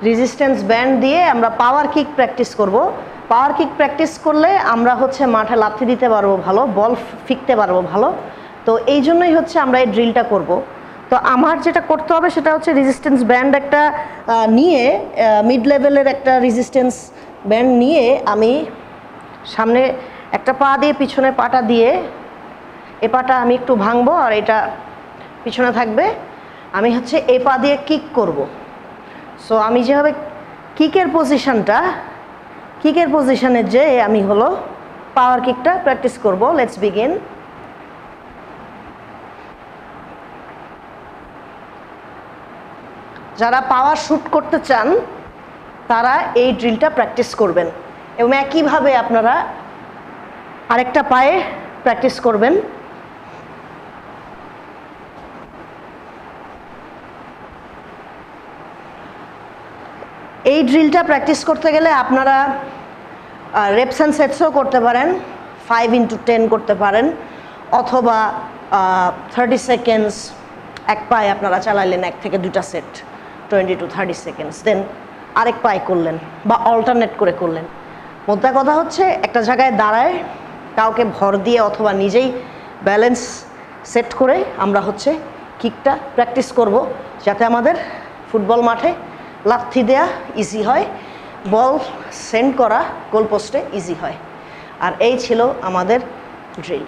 Resistance band দিয়ে আমরা পাওয়ার kick practice করব। পাওয়ার কিক প্র্যাকটিস করলে আমরা হচ্ছে মাঠে লাথি দিতে পারবো ভালো, বল ফিকতে পারবো ভালো। তো এই জন্যই হচ্ছে আমরা এই ড্রিলটা করব। তো আমার যেটা করতে হবে সেটা হচ্ছে রেজিস্ট্যান্স ব্যান্ড একটা নিয়ে, মিড লেভেলের একটা রেজিস্ট্যান্স ব্যান্ড নিয়ে আমি সামনে একটা পা দিয়ে পিছনে পাটা দিয়ে এ পাটা আমি একটু ভাঙবো আর এটা পিছনে থাকবে। আমি হচ্ছে এ পা দিয়ে কিক করব। সো আমি যেভাবে কিকের পজিশনে যে আমি হলো পাওয়ার কিকটা প্র্যাকটিস করব। Let's begin. যারা পাওয়ার শুট করতে চান তারা এই ড্রিলটা প্র্যাকটিস করবেন এবং একইভাবে আপনারা আরেকটা পায়ে প্র্যাকটিস করবেন। এই ড্রিলটা প্র্যাকটিস করতে গেলে আপনারা রেপস অ্যান্ড সেটসও করতে পারেন, 5x10 করতে পারেন, অথবা 30 সেকেন্ডস এক পায়ে আপনারা চালাইলেন, 1 থেকে 2টা সেট 20 to 30 সেকেন্ডস, দেন আরেক পায়ে করলেন বা অল্টারনেট করে করলেন। মোদ্দা কথা হচ্ছে একটা জায়গায় দাঁড়ায় কাউকে ভর দিয়ে অথবা নিজেই ব্যালেন্স সেট করে আমরা হচ্ছে কিকটা প্র্যাকটিস করব, যাতে আমাদের ফুটবল মাঠে লাথি দেয়া ইজি হয়, বল সেন্ড করা গোল পোস্টে ইজি হয়। আর এই ছিল আমাদের ড্রিল।